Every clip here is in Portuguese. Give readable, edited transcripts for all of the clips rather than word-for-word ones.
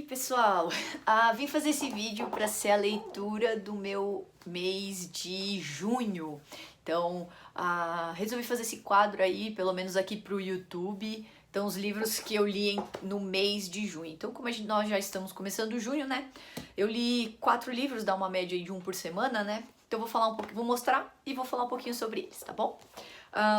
pessoal, vim fazer esse vídeo para ser a leitura do meu mês de junho. Então, resolvi fazer esse quadro aí, pelo menos aqui pro YouTube. Então, os livros que eu li no mês de junho. Então, como nós já estamos começando junho, né? Eu li 4 livros, dá uma média aí de um por semana, né? Então, vou falar um pouco, vou mostrar e vou falar um pouquinho sobre eles, tá bom?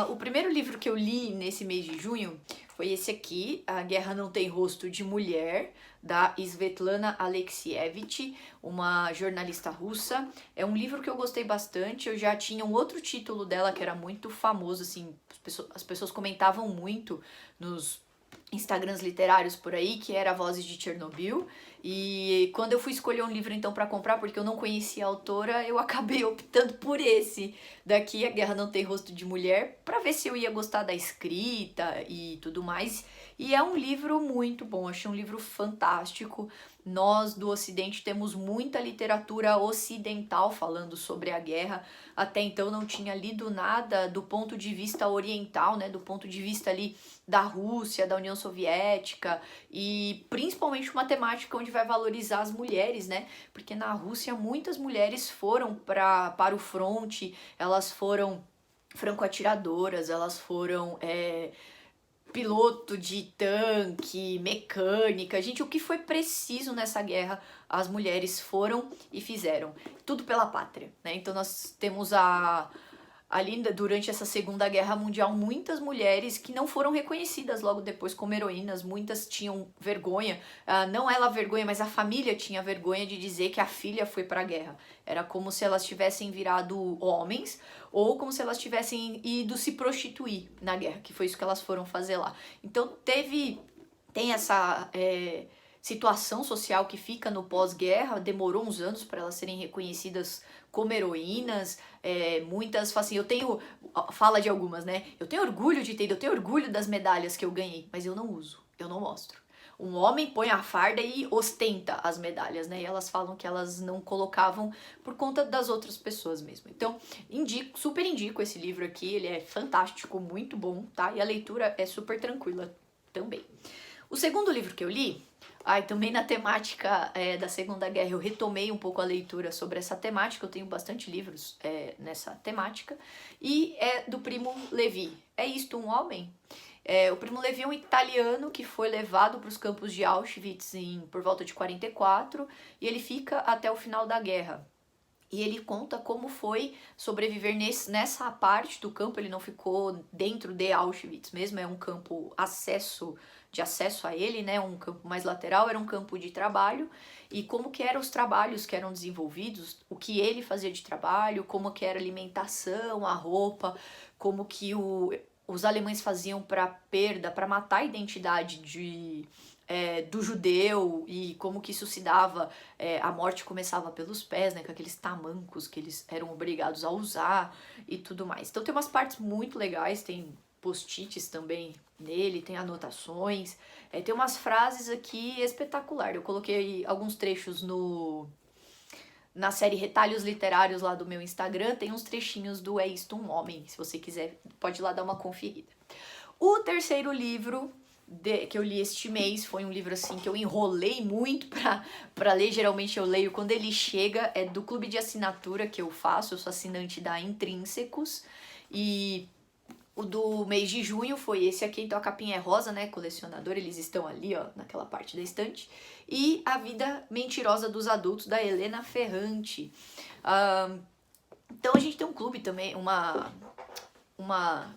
O primeiro livro que eu li nesse mês de junho foi esse aqui, A Guerra Não Tem Rosto de Mulher, da Svetlana Alexievich, uma jornalista russa. É um livro que eu gostei bastante, eu já tinha um outro título dela que era muito famoso, assim, as pessoas comentavam muito nos Instagrams literários por aí, que era Vozes de Chernobyl. E quando eu fui escolher um livro então para comprar, porque eu não conhecia a autora, eu acabei optando por esse daqui, A Guerra Não Tem Rosto de Mulher, para ver se eu ia gostar da escrita e tudo mais. E é um livro muito bom, achei um livro fantástico. Nós do Ocidente temos muita literatura ocidental falando sobre a guerra. Até então não tinha lido nada do ponto de vista oriental, né, do ponto de vista ali da Rússia, da União Soviética, e principalmente uma temática onde vai valorizar as mulheres, né? Porque na Rússia muitas mulheres foram para o fronte, elas foram franco-atiradoras, elas foram piloto de tanque, mecânica, gente, o que foi preciso nessa guerra, as mulheres foram e fizeram, tudo pela pátria, né? Então nós temos ali durante essa Segunda Guerra Mundial, muitas mulheres que não foram reconhecidas logo depois como heroínas, muitas tinham vergonha, não ela vergonha, mas a família tinha vergonha de dizer que a filha foi para a guerra. Era como se elas tivessem virado homens, ou como se elas tivessem ido se prostituir na guerra, que foi isso que elas foram fazer lá. Então tem essa situação social que fica no pós-guerra, demorou uns anos para elas serem reconhecidas como heroínas, muitas, assim, fala de algumas, né? Eu tenho orgulho de ter, eu tenho orgulho das medalhas que eu ganhei, mas eu não uso, eu não mostro. Um homem põe a farda e ostenta as medalhas, né? E elas falam que elas não colocavam por conta das outras pessoas mesmo. Então, super indico esse livro aqui, ele é fantástico, muito bom, tá? E a leitura é super tranquila também. O segundo livro que eu li, também na temática da Segunda Guerra, eu retomei um pouco a leitura sobre essa temática, eu tenho bastante livros nessa temática, e é do Primo Levi. É Isto um Homem? O Primo Levi é um italiano que foi levado para os campos de Auschwitz por volta de 44, e ele fica até o final da guerra. E ele conta como foi sobreviver nessa parte do campo, ele não ficou dentro de Auschwitz mesmo, é um campo de acesso a ele, né, um campo mais lateral, era um campo de trabalho, e como que eram os trabalhos que eram desenvolvidos, o que ele fazia de trabalho, como que era a alimentação, a roupa, como que os alemães faziam para matar a identidade do judeu, e como que isso se dava, a morte começava pelos pés, né, com aqueles tamancos que eles eram obrigados a usar e tudo mais. Então tem umas partes muito legais, tem post-its também nele, tem anotações, tem umas frases aqui espetacular. Eu coloquei alguns trechos na série Retalhos Literários lá do meu Instagram, tem uns trechinhos do É Isto um Homem, se você quiser, pode ir lá dar uma conferida. O terceiro livro que eu li este mês foi um livro assim que eu enrolei muito pra ler, geralmente eu leio quando ele chega, é do clube de assinatura que eu faço, eu sou assinante da Intrínsecos, e o do mês de junho foi esse aqui, então a capinha é rosa, né, colecionador, eles estão ali, ó, naquela parte da estante, e A Vida Mentirosa dos Adultos, da Helena Ferrante. Então a gente tem um clube também,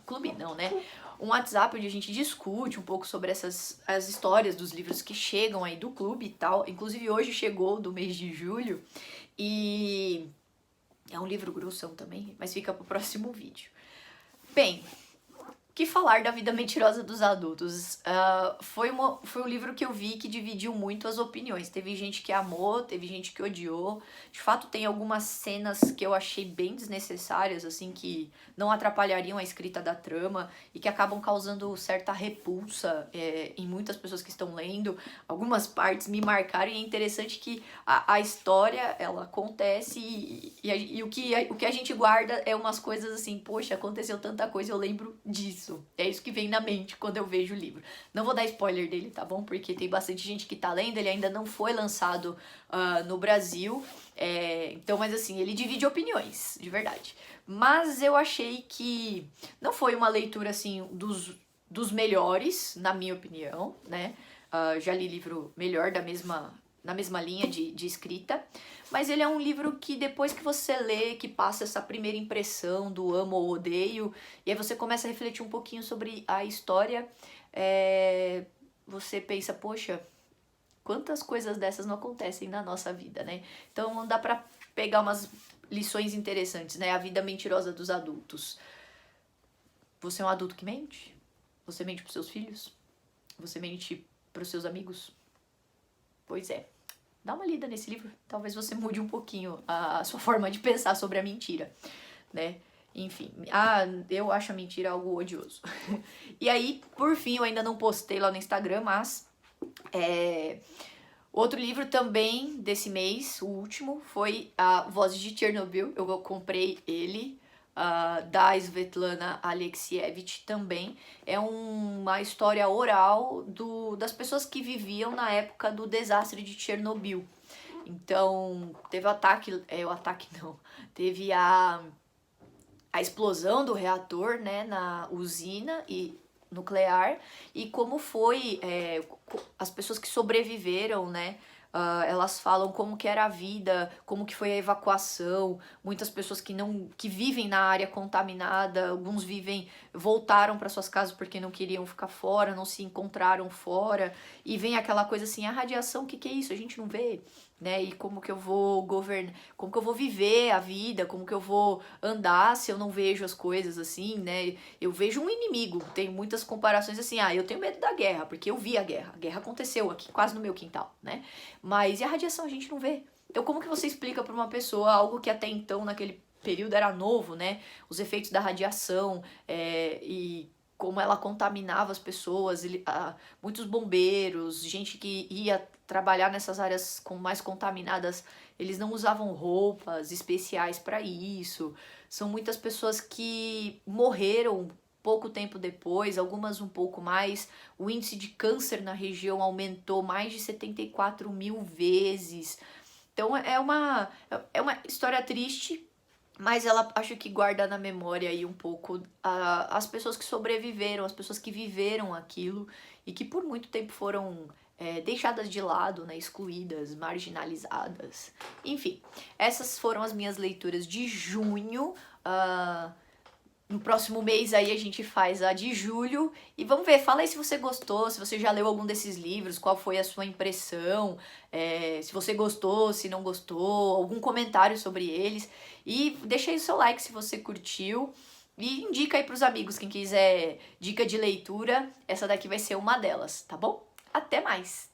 clube não, né, um WhatsApp onde a gente discute um pouco sobre as histórias dos livros que chegam aí do clube e tal, inclusive hoje chegou do mês de julho, e é um livro grossão também, mas fica pro próximo vídeo. Bem, o que falar da Vida Mentirosa dos Adultos? Foi um livro que eu vi que dividiu muito as opiniões. Teve gente que amou, teve gente que odiou. De fato, tem algumas cenas que eu achei bem desnecessárias, assim, que não atrapalhariam a escrita da trama e que acabam causando certa repulsa em muitas pessoas que estão lendo. Algumas partes me marcaram, e é interessante que a história, ela acontece e o que a gente guarda é umas coisas assim, poxa, aconteceu tanta coisa, eu lembro disso. É isso que vem na mente quando eu vejo o livro. Não vou dar spoiler dele, tá bom? Porque tem bastante gente que tá lendo, ele ainda não foi lançado no Brasil. Então, mas assim, ele divide opiniões, de verdade. Mas eu achei que não foi uma leitura, assim, dos melhores, na minha opinião, né? Já li livro melhor na mesma linha de escrita, mas ele é um livro que depois que você lê, que passa essa primeira impressão do amo ou odeio, e aí você começa a refletir um pouquinho sobre a história, você pensa, poxa, quantas coisas dessas não acontecem na nossa vida, né? Então dá pra pegar umas lições interessantes, né? A vida mentirosa dos adultos. Você é um adulto que mente? Você mente pros seus filhos? Você mente pros seus amigos? Pois é. Dá uma lida nesse livro. Talvez você mude um pouquinho a sua forma de pensar sobre a mentira, né? Enfim. Eu acho a mentira algo odioso. E aí, por fim, eu ainda não postei lá no Instagram, mas... Outro livro também desse mês, o último, foi a Vozes de Chernobyl. Eu comprei ele, da Svetlana Alexievich também. É uma história oral das pessoas que viviam na época do desastre de Chernobyl. Então, teve teve a explosão do reator, né, na usina nuclear, e como foi as pessoas que sobreviveram, né, elas falam como que era a vida, como que foi a evacuação, muitas pessoas que vivem na área contaminada, alguns voltaram para suas casas porque não queriam ficar fora, não se encontraram fora, e vem aquela coisa assim, a radiação, o que é isso? A gente não vê, né, e como que eu vou governar, como que eu vou viver a vida, como que eu vou andar se eu não vejo as coisas assim, né, eu vejo um inimigo, tem muitas comparações assim, eu tenho medo da guerra, porque eu vi a guerra aconteceu aqui, quase no meu quintal, né, mas e a radiação a gente não vê. Então como que você explica para uma pessoa algo que até então, naquele período, era novo, né, os efeitos da radiação, e como ela contaminava as pessoas, muitos bombeiros, gente que ia trabalhar nessas áreas mais contaminadas, eles não usavam roupas especiais para isso. São muitas pessoas que morreram pouco tempo depois, algumas um pouco mais. O índice de câncer na região aumentou mais de 74 mil vezes. Então é uma história triste, mas ela acho que guarda na memória aí um pouco as pessoas que sobreviveram, as pessoas que viveram aquilo e que por muito tempo foram deixadas de lado, né, excluídas, marginalizadas. Enfim, essas foram as minhas leituras de junho. No próximo mês aí a gente faz a de julho e vamos ver, fala aí se você gostou, se você já leu algum desses livros, qual foi a sua impressão, se você gostou, se não gostou, algum comentário sobre eles e deixa aí o seu like se você curtiu e indica aí pros amigos, quem quiser dica de leitura, essa daqui vai ser uma delas, tá bom? Até mais!